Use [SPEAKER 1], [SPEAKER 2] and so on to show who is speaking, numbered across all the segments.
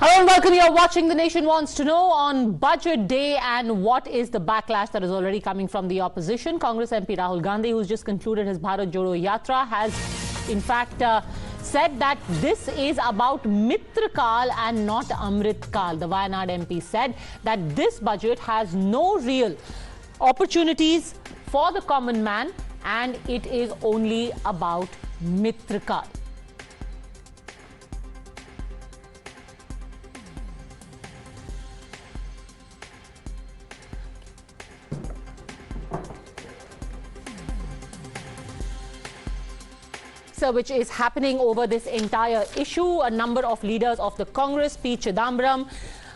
[SPEAKER 1] Hello and welcome. You're watching The Nation Wants to Know on Budget Day, and what is the backlash that is already coming from the opposition. Congress MP Rahul Gandhi, who's just concluded his Bharat Jodo Yatra, has in fact said that this is about Mitr-Kaal and not Amrit Kaal. The Wayanad MP said that this budget has no real opportunities for the common man and it is only about Mitr-Kaal. Which is happening over this entire issue. A number of leaders of the Congress, P. Chidambaram,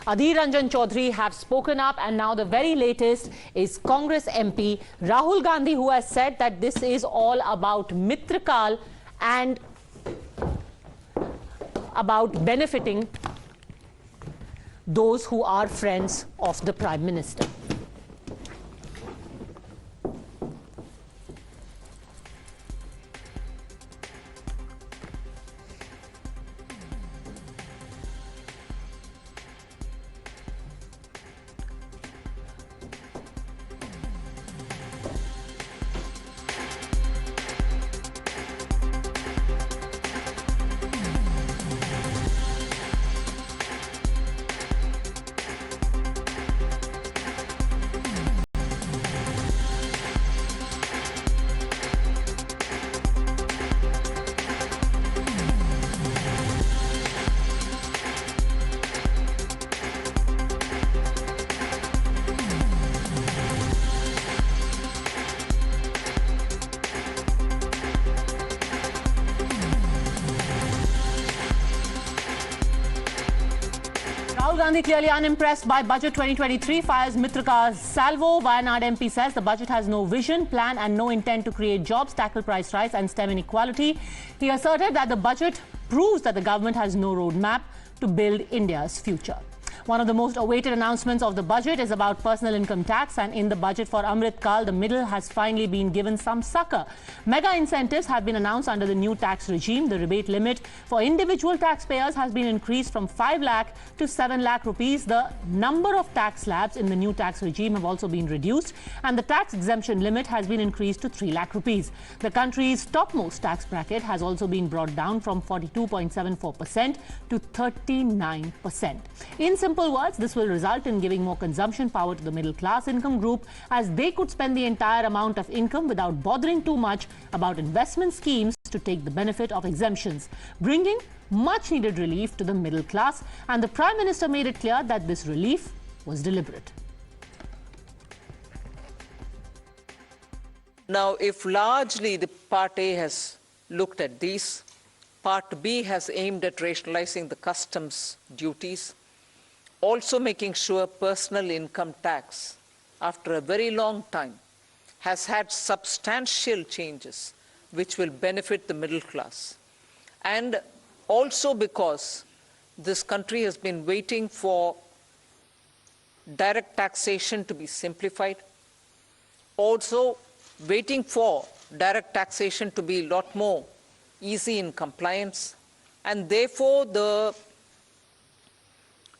[SPEAKER 1] Adhir Ranjan Chaudhary, have spoken up, and now the very latest is Congress MP Rahul Gandhi, who has said that this is all about Mitr-Kaal and about benefiting those who are friends of the Prime Minister. Rahul Gandhi, clearly unimpressed by Budget 2023, fires Mitr-Kaal's salvo. Wayanad MP says the budget has no vision, plan and no intent to create jobs, tackle price rise and stem inequality. He asserted that the budget proves that the government has no roadmap to build India's future. One of the most awaited announcements of the budget is about personal income tax, and in the budget for Amrit Kaal, the middle has finally been given some succor. Mega incentives have been announced under the new tax regime. The rebate limit for individual taxpayers has been increased from 5 lakh to 7 lakh rupees. The number of tax slabs in the new tax regime have also been reduced, and the tax exemption limit has been increased to 3 lakh rupees. The country's topmost tax bracket has also been brought down from 42.74% to 39%. In simple words, this will result in giving more consumption power to the middle class income group, as they could spend the entire amount of income without bothering too much about investment schemes to take the benefit of exemptions, bringing much needed relief to the middle class. And the Prime Minister made it clear that this relief was deliberate.
[SPEAKER 2] Now, if largely the Part A has looked at these, Part B has aimed at rationalizing the customs duties, also making sure personal income tax, after a very long time, has had substantial changes which will benefit the middle class. And also because this country has been waiting for direct taxation to be simplified, also waiting for direct taxation to be a lot more easy in compliance, and therefore the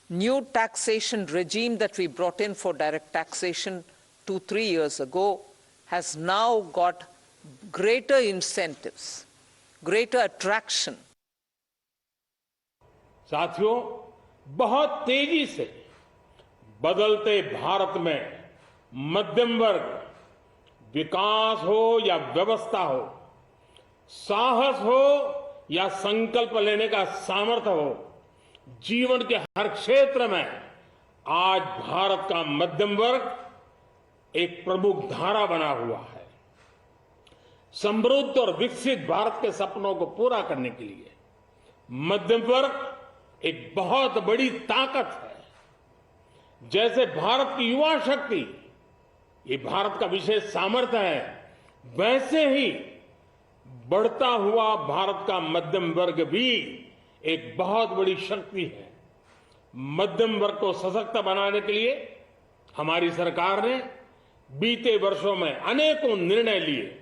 [SPEAKER 2] new taxation regime that we brought in for direct taxation 2-3 years ago has now got greater incentives, greater attraction.
[SPEAKER 3] साथियों, बहुत तेजी से बदलते भारत में मध्यम वर्ग, विकास हो या व्यवस्था हो, साहस हो या संकल्प लेने का सामर्थ्य हो, जीवन के हर क्षेत्र में आज भारत का मध्यम वर्ग एक प्रमुख धारा बना हुआ है। समृद्ध और विकसित भारत के सपनों को पूरा करने के लिए मध्यम वर्ग एक बहुत बड़ी ताकत है। जैसे भारत की युवा शक्ति ये भारत का विशेष सामर्थ्य है, वैसे ही बढ़ता हुआ भारत का मध्यम वर्ग भी एक बहुत बड़ी शक्ति है। मध्यम वर्ग को सशक्त बनाने के लिए हमारी सरकार ने बीते वर्षों में अनेकों निर्णय लिए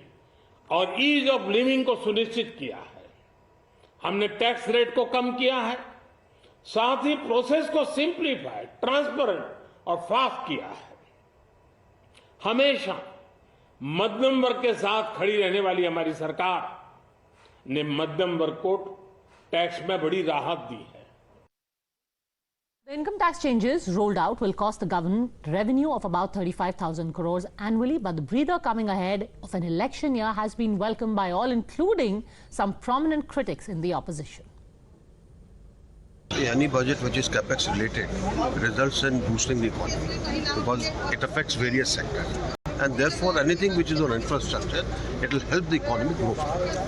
[SPEAKER 3] और ईज ऑफ लिविंग को सुनिश्चित किया है। हमने टैक्स रेट को कम किया है, साथ ही प्रोसेस को सिंप्लीफाई, ट्रांसपेरेंट और फास्ट किया है। हमेशा मध्यम वर्ग के साथ खड़ी रहने वाली हमारी सरकार ने मध्यम वर्ग को टैक्स में बड़ी राहत दी है।
[SPEAKER 1] The income tax changes rolled out will cost the government revenue of about 35,000 crores annually, but the breather coming ahead of an election year has been welcomed by all, including some prominent critics in the opposition.
[SPEAKER 4] Any budget which is capex related results in boosting the economy because it affects various sectors. And therefore, anything which is on infrastructure, it will help the economy grow.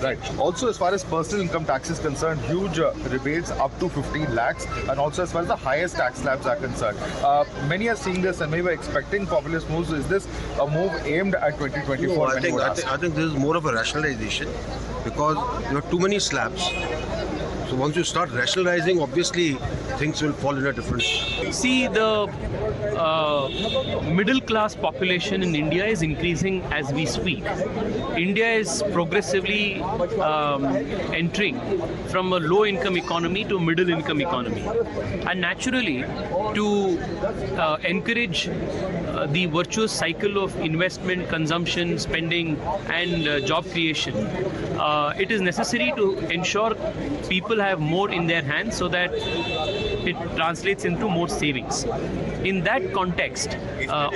[SPEAKER 5] Right. Also, as far as personal income tax is concerned, huge rebates up to 15 lakhs, and also as far as the highest tax slabs are concerned. Many are seeing this and maybe were expecting populist moves. Is this a move aimed at 2024?
[SPEAKER 4] No, I think this is more of a rationalization because you have too many slabs. So once you start rationalizing, obviously things will fall in a different.
[SPEAKER 6] See, the middle class population in India is increasing as we speak. India is progressively entering from a low income economy to a middle income economy. And naturally, to encourage the virtuous cycle of investment, consumption, spending and job creation, it is necessary to ensure people have more in their hands so that it translates into more savings. In that context,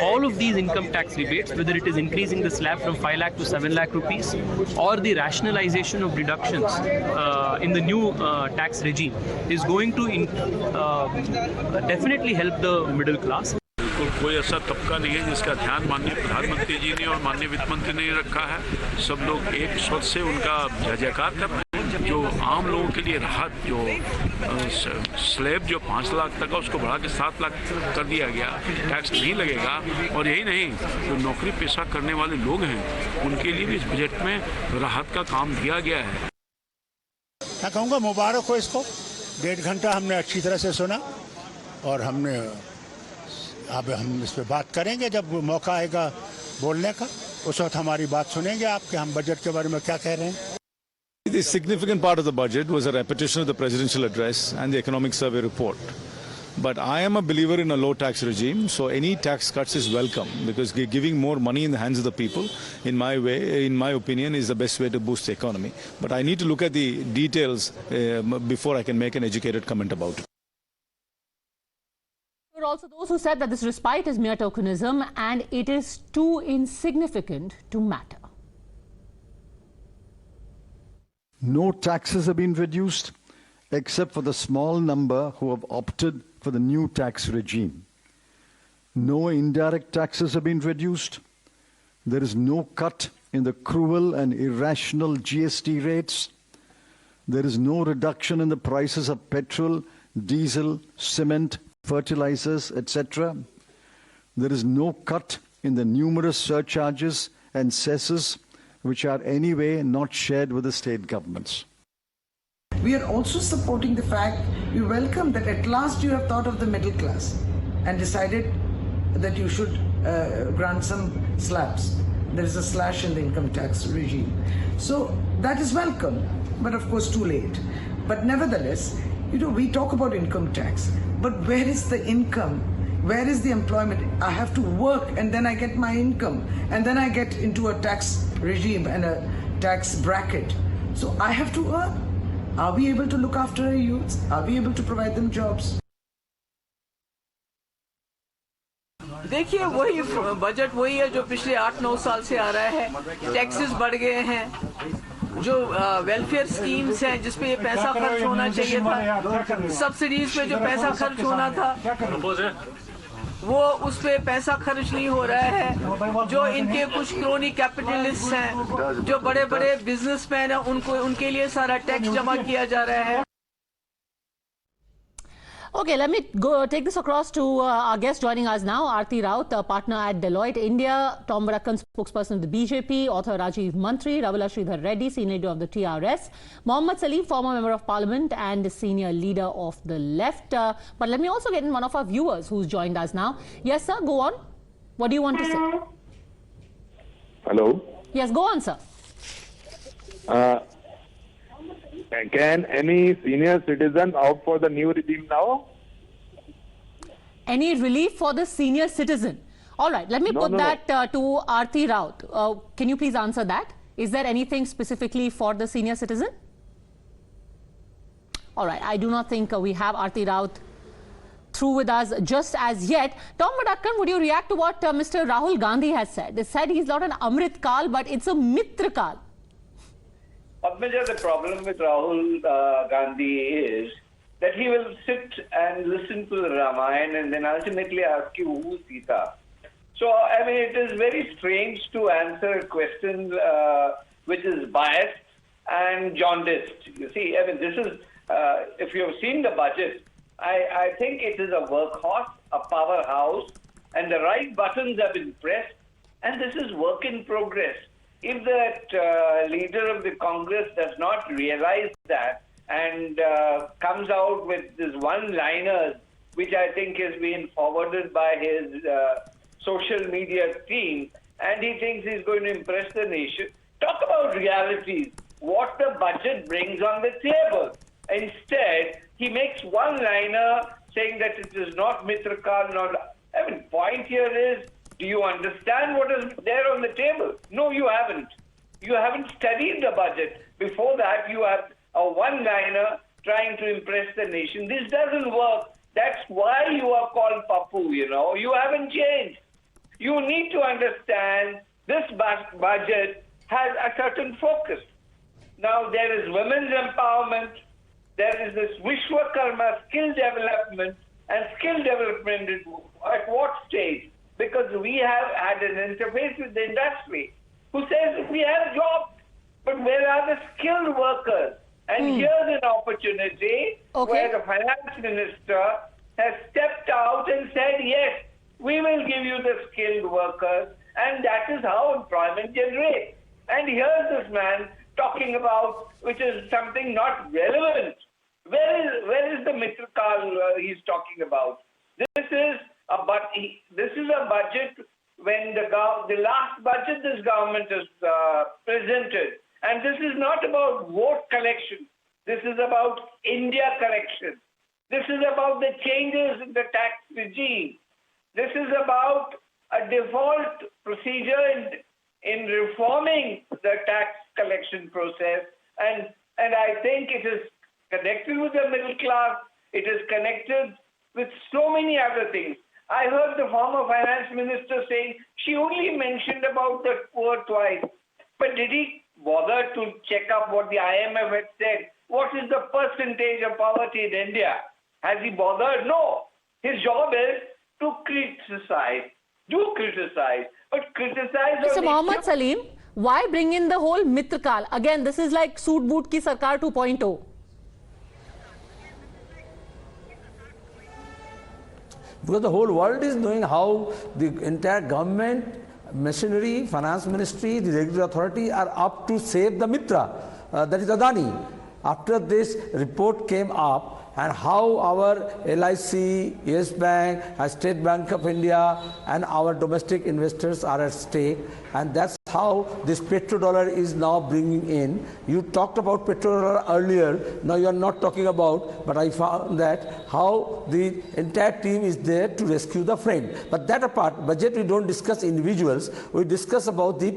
[SPEAKER 6] all of these income tax rebates, whether it is increasing the slab from 5 lakh to 7 lakh rupees or the rationalization of deductions in the new tax regime, is going to definitely help the middle class.
[SPEAKER 7] कोई ऐसा तबका नहीं है जिसका ध्यान माननीय प्रधानमंत्री जी ने और माननीय वित्त मंत्री ने रखा है। सब लोग एक स्वर से उनका जय जयकार कर रहे हैं। जो आम लोगों के लिए राहत, जो स्लैब जो 5 लाख तक है उसको बढ़ा के 7 लाख कर दिया गया, टैक्स नहीं लगेगा। और यही नहीं, जो नौकरी पेशा करने वाले लोग हैं उनके लिए भी इस बजट में राहत का काम दिया गया है।
[SPEAKER 8] मैं कहूँगा मुबारक हो इसको। 1.5 घंटा हमने अच्छी तरह से सुना और अब हम इस पे बात करेंगे जब मौका आएगा बोलने का, उस वक्त हमारी बात सुनेंगे आपके हम बजट के बारे में क्या कह रहे हैं।
[SPEAKER 9] The significant part of the budget was a repetition of the presidential address and the economic survey report. But I am a believer in a low tax regime, so any tax cuts is welcome because giving more money in the hands of the people, in my opinion, is the best way to boost the economy. But I need to look at the details before I can make an educated comment about it.
[SPEAKER 1] There are also those who said that this respite is mere tokenism and it is too insignificant to matter.
[SPEAKER 10] No taxes have been reduced except for the small number who have opted for the new tax regime. No indirect taxes have been reduced. There is no cut in the cruel and irrational GST rates. There is no reduction in the prices of petrol, diesel, cement, fertilizers, etc. There is no cut in the numerous surcharges and cesses which are anyway not shared with the state governments.
[SPEAKER 11] We are also supporting the fact, we welcome that at last you have thought of the middle class and decided that you should grant some slabs. There is a slash in the income tax regime. So that is welcome, but of course too late. But nevertheless, we talk about income tax, but where is the income? Where is the employment? I have to work and then I get my income and then I get into a tax regime and a tax bracket. So I have to earn. Are we able to look after our youths? Are we able to provide them jobs?
[SPEAKER 2] देखिए वही budget वही है जो पिछले 8-9 साल से आ रहा है। टैक्सेस बढ़ गए हैं, जो वेलफेयर स्कीम्स हैं जिस पे ये पैसा खर्च होना चाहिए था, सब्सिडीज पे जो पैसा खर्च होना था वो उस पे पैसा खर्च नहीं हो रहा है। जो इनके कुछ क्रोनी कैपिटलिस्ट हैं, जो बड़े बड़े बिजनेसमैन हैं, उनके लिए सारा टैक्स जमा किया जा रहा है।
[SPEAKER 1] Okay, let me take this across to our guest joining us now, Aarti Raut, partner at Deloitte India, Tom Varakkan, spokesperson of the BJP, author Rajiv Mantri, Ravila Sridhar Reddy, senior leader of the TRS, Mohammad Salim, former member of parliament and senior leader of the left. But let me also get in one of our viewers who's joined us now. Yes, sir, go on. What do you want to say?
[SPEAKER 12] Hello.
[SPEAKER 1] Yes, go on, sir.
[SPEAKER 12] Can any senior citizen opt for the new regime now?
[SPEAKER 1] Any relief for the senior citizen? All right, let me put that to Aarti Raut. Can you please answer that? Is there anything specifically for the senior citizen? All right, I do not think we have Aarti Raut through with us just as yet. Tom Vadakkan, would you react to what Mr. Rahul Gandhi has said? They said he's not an Amrit Kaal, but it's a Mitr-Kaal.
[SPEAKER 13] Padmaja, the problem with Rahul Gandhi is that he will sit and listen to the Ramayana and then ultimately ask you who's Sita. So, I mean, it is very strange to answer a question which is biased and jaundiced. You see, I mean, this is, if you have seen the budget, I think it is a workhorse, a powerhouse, and the right buttons have been pressed, and this is work in progress. If that leader of the Congress does not realize that and comes out with this one-liners, which I think is being forwarded by his social media team, and he thinks he's going to impress the nation, talk about realities, what the budget brings on the table. Instead, he makes one-liner saying that it is not Mitr-Kaal, not... I mean, point here is, do you understand what is there on the table? No, you haven't. You haven't studied the budget. Before that, you have a one-liner trying to impress the nation. This doesn't work. That's why you are called Papu, you know. You haven't changed. You need to understand this budget has a certain focus. Now, there is women's empowerment. There is this Vishwakarma skill development, and skill development at what stage? Because we have had an interface with the industry who says we have jobs, but where are the skilled workers? And here's an opportunity where the finance minister has stepped out and said, yes, we will give you the skilled workers, and that is how employment generates. And here's this man talking about, which is something not relevant. Where is the Mitr-Kaal he's talking about? This is a budget when the last budget this government has presented, and this is not about vote collection. This is about India collection. This is about the changes in the tax regime. This is about a default procedure in reforming the tax collection process, and I think it is connected with the middle class. It is connected with so many other things. I heard the former finance minister saying she only mentioned about the poor twice. But did he bother to check up what the IMF had said? What is the percentage of poverty in India? Has he bothered? No. His job is to criticize. Do criticize. But criticize...
[SPEAKER 1] Mr. Mohammed Salim, why bring in the whole Mitr-Kaal? Again, this is like Soot Boot Ki Sarkar 2.0.
[SPEAKER 14] Because the whole world is knowing how the entire government, machinery, finance ministry, the regulatory authority are up to save the Mitra, that is Adani. After this report came up, and how our LIC, Yes Bank, State Bank of India, and our domestic investors are at stake, and that's how this petrodollar is now bringing in. You talked about petrodollar earlier, now you are not talking about, but I found that how the entire team is there to rescue the friend. But that apart, budget we don't discuss individuals, we discuss about the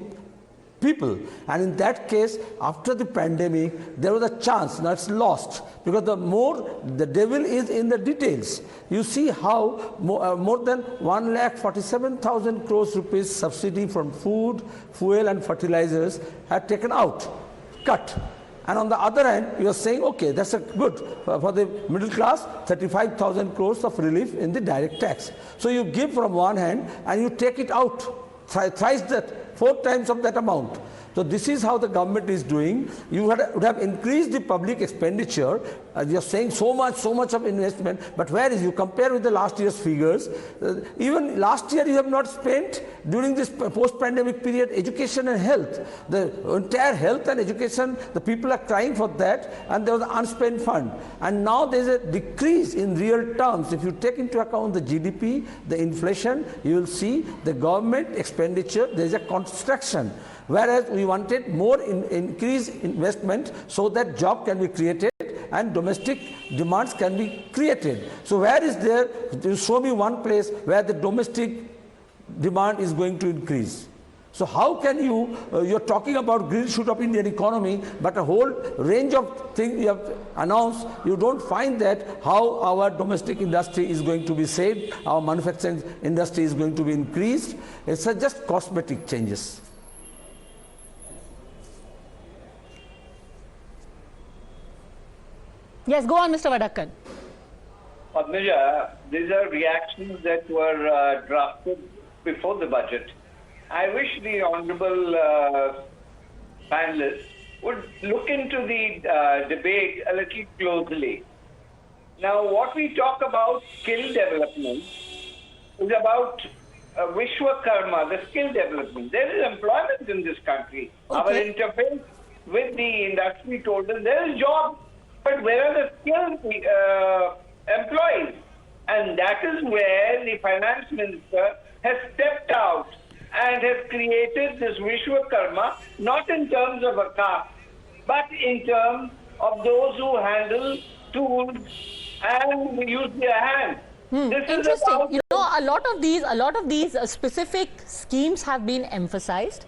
[SPEAKER 14] people, and in that case, after the pandemic, there was a chance. Now it's lost, because the devil is in the details. You see how more than 1,47,000 crores rupees subsidy from food, fuel and fertilizers had taken out, cut. And on the other hand, you are saying, okay, that's good for the middle class, 35,000 crores of relief in the direct tax. So you give from one hand and you take it out, thrice that, 4 times of that amount. So this is how the government is doing. You would have increased the public expenditure. You are saying so much of investment, but where is, you compare with the last year's figures, even last year you have not spent during this post-pandemic period education and health. The entire health and education, the people are crying for that, and there was an unspent fund. And now there is a decrease in real terms. If you take into account the GDP, the inflation, you will see the government expenditure, there is a contraction. whereas we wanted more increased investment so that job can be created and domestic demands can be created. So where is there, show me one place where the domestic demand is going to increase. So how can you, you're talking about green shoot of Indian economy, but a whole range of things you have announced, you don't find that how our domestic industry is going to be saved, our manufacturing industry is going to be increased. It's just cosmetic changes.
[SPEAKER 1] Yes, go on, Mr. Vadakkan.
[SPEAKER 13] Padmaja, these are reactions that were drafted before the budget. I wish the honorable panelists would look into the debate a little closely. Now, what we talk about skill development is about Vishwakarma, the skill development. There is employment in this country. Okay. Our interface with the industry told us there is jobs, but where are the skilled employees? And that is where the finance minister has stepped out and has created this Vishwakarma, not in terms of a caste, but in terms of those who handle tools and use their hands. This
[SPEAKER 1] interesting. You know, a lot of these specific schemes have been emphasized.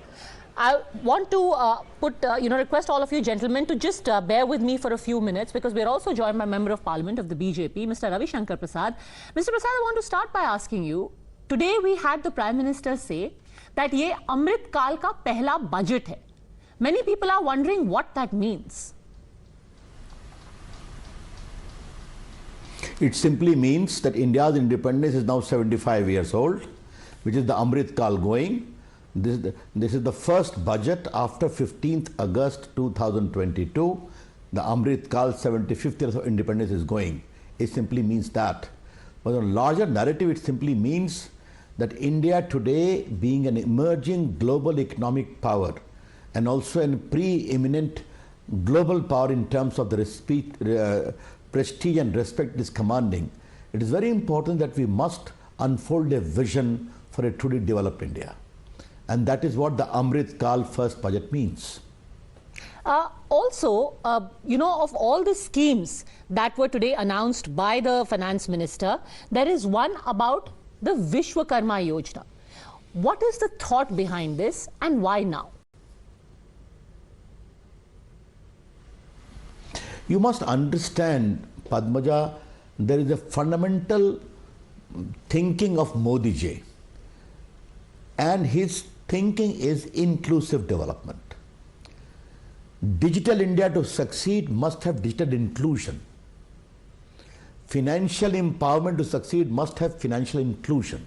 [SPEAKER 1] I want to request all of you gentlemen to just bear with me for a few minutes, because we are also joined by Member of Parliament of the BJP, Mr. Ravi Shankar Prasad. Mr. Prasad, I want to start by asking you, today we had the Prime Minister say that ये Amrit Kaal का पहला budget है. Many people are wondering what that means.
[SPEAKER 15] It simply means that India's independence is now 75 years old, which is the Amrit Kaal going. This is the first budget after 15th August 2022. The Amrit Kaal 75th year of independence is going. It simply means that. But on a larger narrative, it simply means that India today, being an emerging global economic power and also a preeminent global power in terms of the prestige and respect it is commanding, it is very important that we must unfold a vision for a truly developed India. And that is what the Amrit Kaal first budget means.
[SPEAKER 1] Also, of all the schemes that were today announced by the finance minister, there is one about the Vishwakarma Yojana. What is the thought behind this and why now?
[SPEAKER 15] You must understand, Padmaja, there is a fundamental thinking of Modi ji, and his thinking is inclusive development. Digital India to succeed must have digital inclusion. Financial empowerment to succeed must have financial inclusion.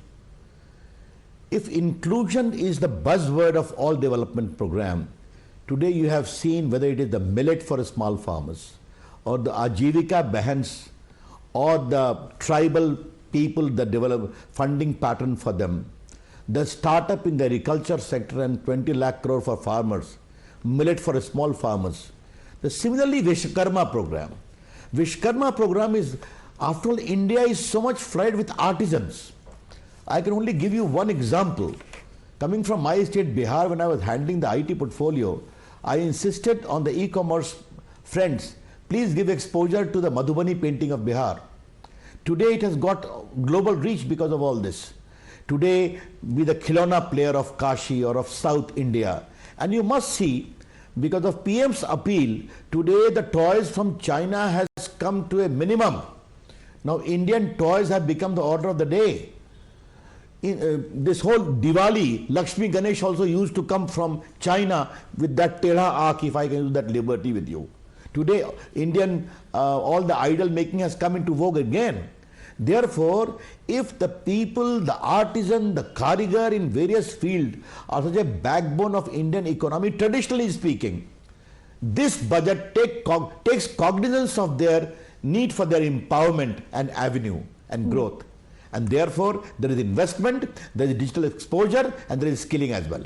[SPEAKER 15] If inclusion is the buzzword of all development program, today you have seen whether it is the millet for small farmers or the Ajivika Bahans or the tribal people that develop funding pattern for them, the startup in the agriculture sector and 20 lakh crore for farmers, millet for small farmers. Similarly, Vishwakarma program. Vishwakarma program is, after all, India is so much flooded with artisans. I can only give you one example. Coming from my state, Bihar, when I was handling the IT portfolio, I insisted on the e-commerce friends, please give exposure to the Madhubani painting of Bihar. Today it has got global reach because of all this. Today, be the Khilona player of Kashi or of South India. And you must see, because of PM's appeal, today the toys from China has come to a minimum. Now Indian toys have become the order of the day. This whole Diwali, Lakshmi Ganesh also used to come from China with that Tera Aak, if I can use that liberty with you. Today, Indian, all the idol making has come into vogue again. Therefore, if the people, the artisan, the karigar in various fields are such a backbone of Indian economy, traditionally speaking, this budget takes cognizance of their need for their empowerment and avenue and growth. And therefore, there is investment, there is digital exposure, and there is skilling as well.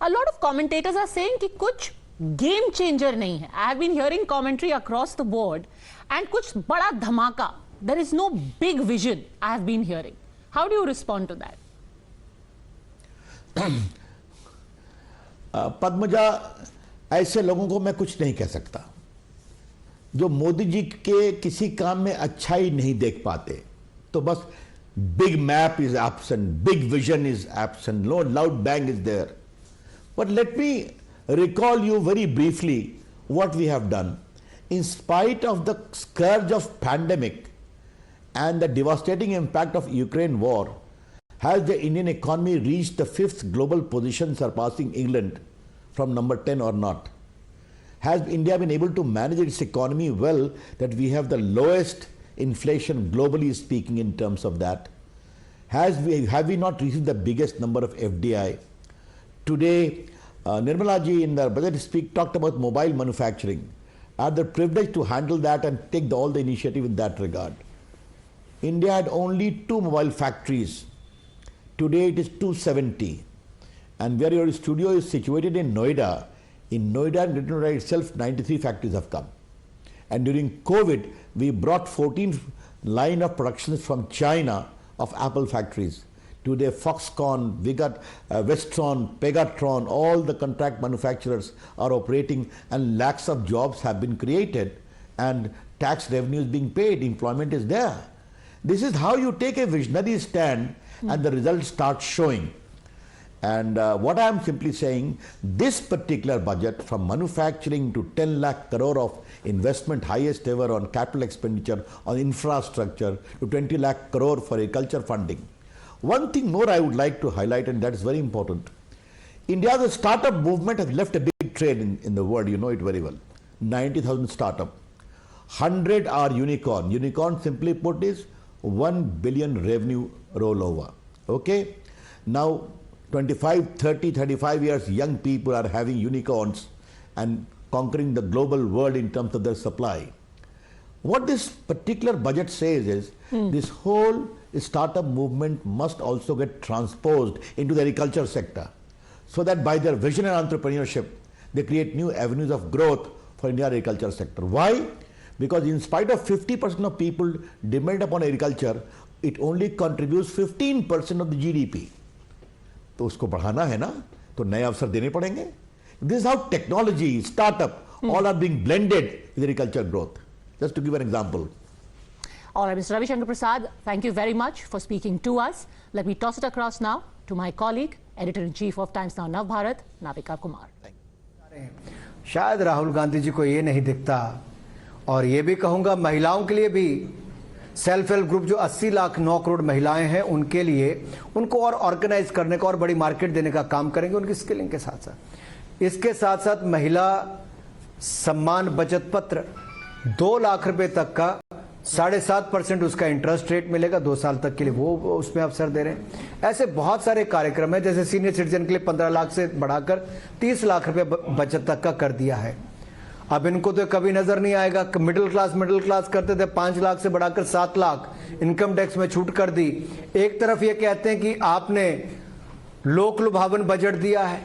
[SPEAKER 1] A lot of commentators are saying कि कुछ game changer नहीं है. I have been hearing commentary across the board, and कुछ बड़ा धमाका. There is no big vision I have been hearing. How do you respond to that?
[SPEAKER 15] Padmaja, ऐसे लोगों को मैं कुछ नहीं कह सकता जो मोदी जी के किसी काम में अच्छाई नहीं देख पाते। तो बस big map is absent, big vision is absent, no loud bang is there. But let me recall you very briefly what we have done. In spite of the scourge of pandemic and the devastating impact of Ukraine war, has the Indian economy reached the 5th global position, surpassing England from number 10 or not? Has India been able to manage its economy well, that we have the lowest inflation globally speaking in terms of that? Have we not received the biggest number of FDI? Today, Nirmala ji in the budget speak talked about mobile manufacturing. I had the privilege to handle that and take all the initiative in that regard. India had only 2 mobile factories. Today it is 270. And where your studio is situated in Noida, in Noida and Greater Noida itself, 93 factories have come. And during COVID, we brought 14 line of productions from China of Apple factories. Today, Foxconn, Westron, Pegatron, all the contract manufacturers are operating, and lakhs of jobs have been created, and tax revenue is being paid, employment is there. This is how you take a visionary stand and the results start showing. And what I am simply saying, this particular budget, from manufacturing to 10 lakh crore of investment, highest ever on capital expenditure on infrastructure, to 20 lakh crore for agriculture funding. One thing more I would like to highlight, and that is very important. India's startup movement has left a big trail in the world, you know it very well. 90,000 startup. 100 are unicorn. Unicorn, simply put, is 1 billion revenue rollover. Okay? Now, 25, 30, 35 years, young people are having unicorns and conquering the global world in terms of their supply. What this particular budget says is, this whole startup movement must also get transposed into the agriculture sector, so that by their vision and entrepreneurship, they create new avenues of growth for India's agriculture sector. Why? Because in spite of 50% of people depend upon agriculture, it only contributes 15% of the GDP. तो उसको बढ़ाना है ना, तो नए अवसर देने पड़ेंगे. This is how technology, startup, all are being blended with agriculture growth. Just to give an example.
[SPEAKER 1] All right, Mr. Ravi Shankar Prasad, thank you very much for speaking to us. Let me toss it across now to my colleague, Editor-in-Chief of Times Now Nav Bharat, Navika Kumar.
[SPEAKER 16] शायद राहुल गांधी जी को ये नहीं दिखता, और ये भी कहूँगा महिलाओं के लिए भी सेल्फ हेल्प ग्रुप जो 80 लाख 9 करोड़ महिलाएं हैं, उनके लिए उनको और ऑर्गेनाइज करने का और बड़ी मार्केट देने का काम करेंगे उनकी स्किलिंग के साथ साथ. इसके साथ साथ महिला सम्मान बचत पत्र 2 लाख रुपए तक का 7.5% उसका इंटरेस्ट रेट मिलेगा 2 साल तक के लिए, वो उसमें अवसर दे रहे हैं. ऐसे बहुत सारे कार्यक्रम है, जैसे सीनियर सिटीजन के लिए 15 लाख से बढ़ाकर 30 लाख रुपए बचत तक का कर दिया है. अब इनको तो कभी नजर नहीं आएगा. मिडिल क्लास करते थे, 5 लाख से बढ़ाकर 7 लाख इनकम टैक्स में छूट कर दी. एक तरफ ये कहते हैं कि आपने लोक लुभावन बजट दिया है,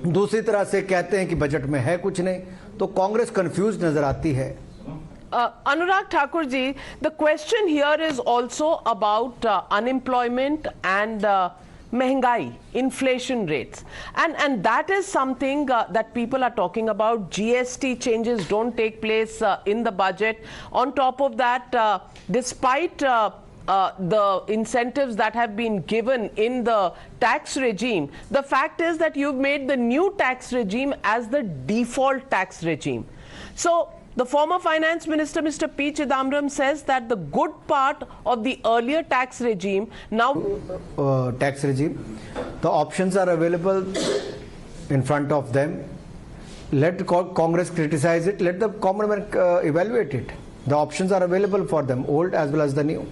[SPEAKER 16] दूसरी तरह से कहते हैं कि बजट में है कुछ नहीं. तो कांग्रेस कंफ्यूज नजर आती है.
[SPEAKER 17] Anurag Thakur ji, the question here is also about unemployment and महंगाई, inflation rates, and that is something that people are talking about. GST changes don't take place in the budget. On top of that, despite the incentives that have been given in the tax regime, the fact is that you've made the new tax regime as the default tax regime. So the former finance minister, Mr. P. Chidambaram, says that the good part of the earlier tax regime now...
[SPEAKER 16] the options are available in front of them. Let Congress criticize it, let the common man evaluate it. The options are available for them, old as well as the new.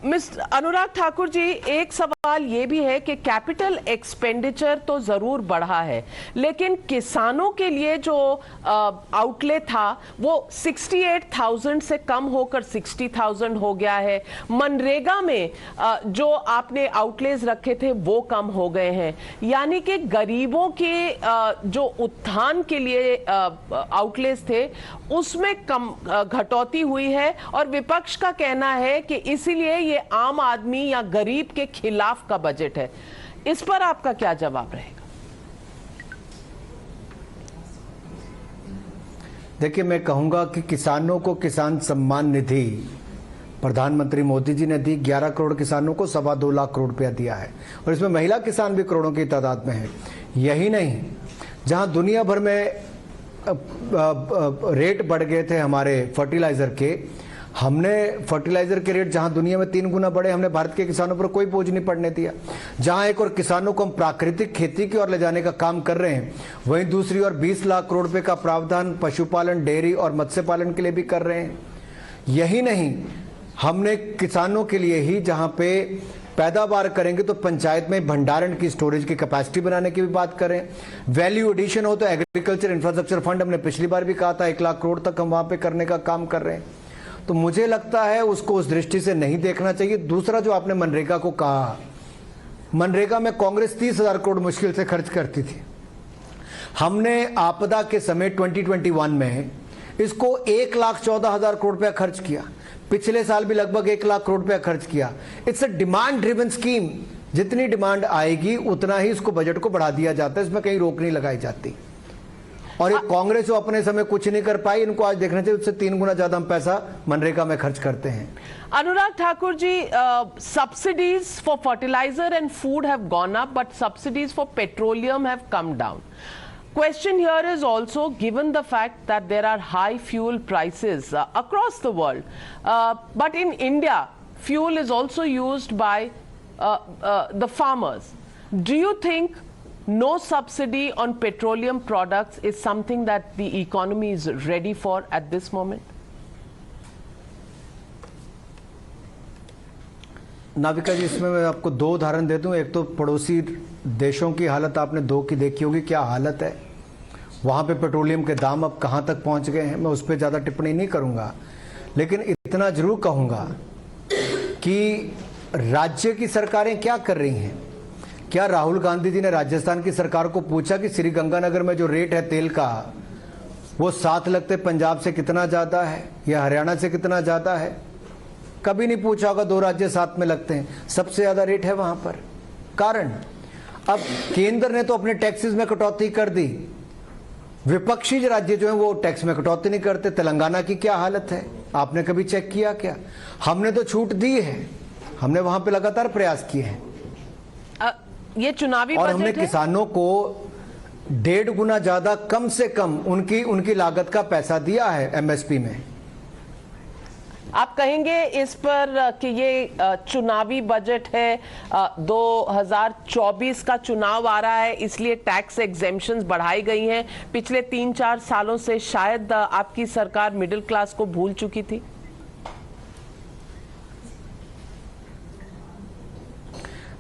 [SPEAKER 17] Mister Anurag Thakur ji, एक सवाल ये भी है कि capital expenditure तो जरूर बढ़ा है, लेकिन किसानों के लिए जो आउटले था वो 68,000 से कम होकर 60,000 हो गया है. मनरेगा में जो आपने आउटलेज रखे थे वो कम हो गए हैं. यानी कि गरीबों के जो उत्थान के लिए आउटलेज थे उसमें कम घटौती हुई है, और विपक्ष का कहना है कि इसीलिए ये आम आदमी या गरीब के खिलाफ का बजट है. इस पर आपका क्या जवाब रहेगा?
[SPEAKER 16] देखिए, मैं कहूंगा कि किसानों को किसान सम्मान निधि प्रधानमंत्री मोदी जी ने दी। 11 करोड़ किसानों को 2.25 लाख करोड़ रुपया दिया है और इसमें महिला किसान भी करोड़ों की तादाद में है। यही नहीं, जहां दुनिया भर में रेट बढ़ गए थे हमारे फर्टिलाइजर के, हमने फर्टिलाइजर के रेट जहां दुनिया में 3 गुना बढ़े, हमने भारत के किसानों पर कोई बोझ नहीं पड़ने दिया। जहां एक और किसानों को हम प्राकृतिक खेती की ओर ले जाने का काम कर रहे हैं, वहीं दूसरी ओर 20 लाख करोड़ रुपए का प्रावधान पशुपालन, डेयरी और मत्स्य पालन के लिए भी कर रहे हैं। यही नहीं, हमने किसानों के लिए ही जहां पे पैदावार करेंगे तो पंचायत में भंडारण की, स्टोरेज की कैपेसिटी बनाने की भी बात करें। वैल्यू एडिशन हो तो एग्रीकल्चर इंफ्रास्ट्रक्चर फंड, हमने पिछली बार भी कहा था 1 लाख करोड़ तक हम वहां पे करने का काम कर रहे हैं। तो मुझे लगता है उसको उस दृष्टि से नहीं देखना चाहिए। दूसरा, जो आपने मनरेगा को कहा, मनरेगा में कांग्रेस 30,000 करोड़ मुश्किल से खर्च करती थी। हमने आपदा के समय 2021 में इसको 1,14,000 करोड़ रुपया खर्च किया। पिछले साल भी लगभग 1 लाख करोड़ रुपया खर्च किया। It's a demand driven scheme, जितनी डिमांड आएगी उतना ही इसको बजट को बढ़ा दिया जाता है, इसमें कहीं रोक नहीं लगाई जाती। और ये कांग्रेस जो अपने समय कुछ नहीं कर पाई, इनको आज देखना चाहिए उससे 3 गुना ज्यादा हम पैसा मनरेगा में खर्च करते हैं।
[SPEAKER 17] अनुराग ठाकुर जी, subsidies for fertilizer and food have gone up, but subsidies for petroleum have come down. Question here is also, given the fact that there are high fuel prices across the world, but in India, fuel is also used by the farmers. Do you think no subsidy on petroleum products is something that the economy is ready for at this moment?
[SPEAKER 16] Navika जी, इसमें मैं आपको 2 उदाहरण दे दूं। एक तो पड़ोसी देशों की हालत आपने 2 की देखी होगी, क्या हालत है वहां पे, पेट्रोलियम के दाम अब कहां तक पहुंच गए हैं। मैं उस पर ज्यादा टिप्पणी नहीं करूंगा, लेकिन इतना जरूर कहूंगा कि राज्य की सरकारें क्या कर रही हैं। क्या राहुल गांधी जी ने राजस्थान की सरकार को पूछा कि श्रीगंगानगर में जो रेट है तेल का, वो साथ लगते पंजाब से कितना ज्यादा है या हरियाणा से कितना ज्यादा है? कभी नहीं पूछा होगा। 2 राज्य साथ में लगते हैं, सबसे ज्यादा रेट है वहां पर। कारण, अब केंद्र ने तो अपने टैक्सेस में कटौती कर दी, विपक्षी राज्य जो है वो टैक्स में कटौती नहीं करते। तेलंगाना की क्या हालत है, आपने कभी चेक किया क्या? हमने तो छूट दी है, हमने वहां पे लगातार प्रयास किए हैं।
[SPEAKER 17] ये चुनावी
[SPEAKER 16] और
[SPEAKER 17] बजट
[SPEAKER 16] हमने किसानों को 1.5 गुना ज्यादा, कम से कम उनकी लागत का पैसा दिया है एमएसपी में।
[SPEAKER 17] आप कहेंगे इस पर कि ये चुनावी बजट है, 2024 का चुनाव आ रहा है, इसलिए टैक्स एग्जेम्पशंस बढ़ाई गई हैं। पिछले 3-4 सालों से शायद आपकी सरकार मिडिल क्लास को भूल चुकी थी।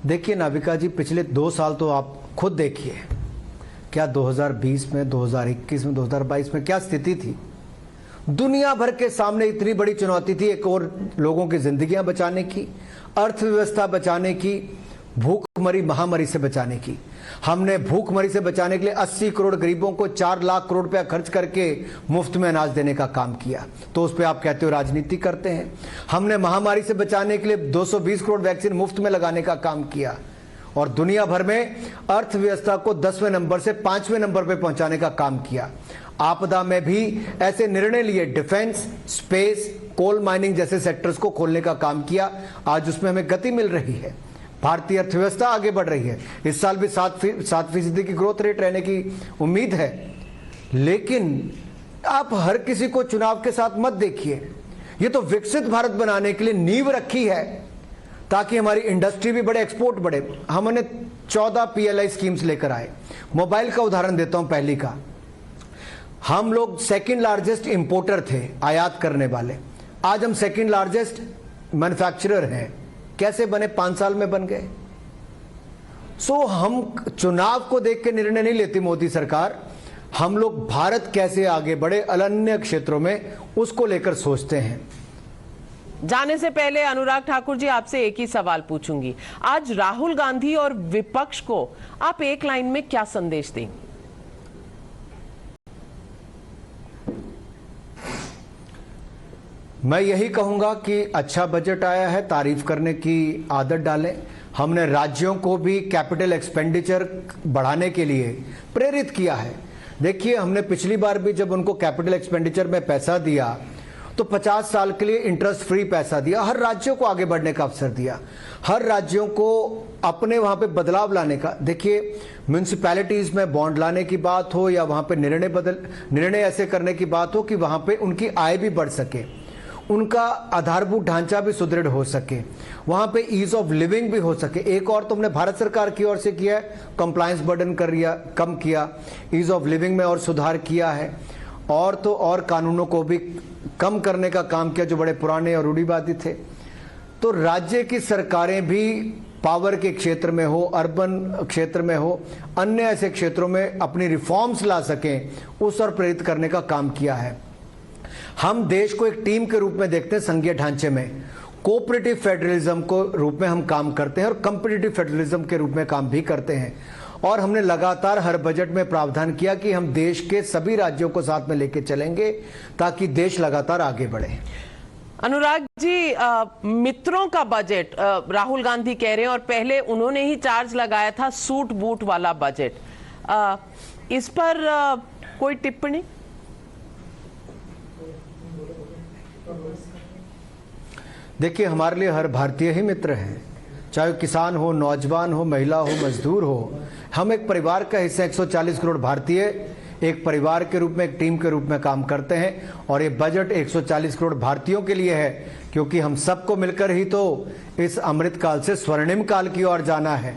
[SPEAKER 16] देखिए नाविका जी, पिछले 2 साल तो आप खुद देखिए, क्या 2020 में, 2021 में, 2022 में क्या स्थिति थी। दुनिया भर के सामने इतनी बड़ी चुनौती थी, एक और लोगों की जिंदगियां बचाने की, अर्थव्यवस्था बचाने की, भूखमरी महामारी से बचाने की। हमने भूखमरी से बचाने के लिए 80 करोड़ गरीबों को 4 लाख करोड़ रुपया खर्च करके मुफ्त में अनाज देने का काम किया। तो उस पर आप कहते हो राजनीति करते हैं। हमने महामारी से बचाने के लिए 220 करोड़ वैक्सीन मुफ्त में लगाने का काम किया और दुनिया भर में अर्थव्यवस्था को 10वें नंबर से 5वें नंबर पर पहुंचाने का काम किया। आपदा में भी ऐसे निर्णय लिए, डिफेंस, स्पेस, कोल माइनिंग जैसे सेक्टर्स को खोलने का काम किया। आज उसमें हमें गति मिल रही है, भारतीय अर्थव्यवस्था आगे बढ़ रही है। इस साल भी 7% की ग्रोथ रेट रहने की उम्मीद है। लेकिन आप हर किसी को चुनाव के साथ मत देखिए। ये तो विकसित भारत बनाने के लिए नींव रखी है ताकि हमारी इंडस्ट्री भी बढ़े, एक्सपोर्ट बढ़े। हमने 14 PLI स्कीम्स लेकर आए। मोबाइल का उदाहरण देता हूं, पहली का, हम लोग 2nd लार्जेस्ट इंपोर्टर थे, आयात करने वाले। आज हम 2nd लार्जेस्ट मैन्युफैक्चरर हैं। कैसे बने? 5 साल में बन गए। हम चुनाव को देख के निर्णय नहीं लेती मोदी सरकार, हम लोग भारत कैसे आगे बढ़े अन्य क्षेत्रों में उसको लेकर सोचते हैं।
[SPEAKER 17] जाने से पहले अनुराग ठाकुर जी, आपसे एक ही सवाल पूछूंगी। आज राहुल गांधी और विपक्ष को आप एक लाइन में क्या संदेश देंगे?
[SPEAKER 16] मैं यही कहूंगा कि अच्छा बजट आया है, तारीफ करने की आदत डालें। हमने राज्यों को भी कैपिटल एक्सपेंडिचर बढ़ाने के लिए प्रेरित किया है। देखिए, हमने पिछली बार भी जब उनको कैपिटल एक्सपेंडिचर में पैसा दिया तो 50 साल के लिए इंटरेस्ट फ्री पैसा दिया, हर राज्यों को आगे बढ़ने का अवसर दिया, हर राज्यों को अपने वहां पे बदलाव लाने का। देखिए, म्यूनिसिपैलिटीज में बॉन्ड लाने की बात हो या वहां पे निर्णय ऐसे करने की बात हो कि वहां पे उनकी आय भी बढ़ सके, उनका आधारभूत ढांचा भी सुदृढ़ हो सके, वहां पे ईज ऑफ लिविंग भी हो सके। एक और तुमने भारत सरकार की ओर से किया है, कंप्लायंस बर्डन कम किया, ईज ऑफ लिविंग में और सुधार किया है, और तो और कानूनों को भी कम करने का काम किया जो बड़े पुराने और रूढ़िवादी थे। तो राज्य की सरकारें भी पावर के क्षेत्र में हो, अर्बन क्षेत्र में हो, अन्य ऐसे क्षेत्रों में अपनी रिफॉर्म्स ला सकें, उस और प्रेरित करने का काम किया है। हम देश को एक टीम के रूप में देखते हैं, संघीय ढांचे में कोऑपरेटिव फेडरलिज्म को रूप में हम काम करते हैं और कॉम्पिटिटिव फेडरलिज्म के रूप में काम भी करते हैं। और हमने लगातार हर बजट में प्रावधान किया कि हम देश के सभी राज्यों को साथ में लेके चलेंगे ताकि देश लगातार आगे बढ़े।
[SPEAKER 17] अनुराग जी, मित्रों का बजट राहुल गांधी कह रहे हैं और पहले उन्होंने ही चार्ज लगाया था सूट बूट वाला बजट, इस पर कोई टिप्पणी?
[SPEAKER 16] देखिए, हमारे लिए हर भारतीय ही मित्र है, चाहे किसान हो, नौजवान हो, महिला हो, मजदूर हो। हम एक परिवार का हिस्सा, 140 करोड़ भारतीय एक परिवार के रूप में, एक टीम के रूप में काम करते हैं। और ये बजट 140 करोड़ भारतीयों के लिए है, क्योंकि हम सबको मिलकर ही तो इस अमृत काल से स्वर्णिम काल की ओर जाना है,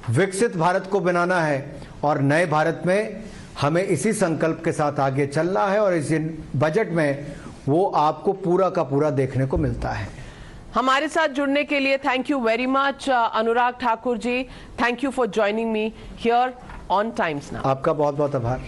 [SPEAKER 16] विकसित भारत को बनाना है। और नए भारत में हमें इसी संकल्प के साथ आगे चलना है और इस बजट में वो आपको पूरा का पूरा देखने को मिलता है।
[SPEAKER 17] हमारे साथ जुड़ने के लिए thank you very much Anurag Thakur ji. Thank you for joining me here on Times Now.
[SPEAKER 16] आपका बहुत बहुत आभार।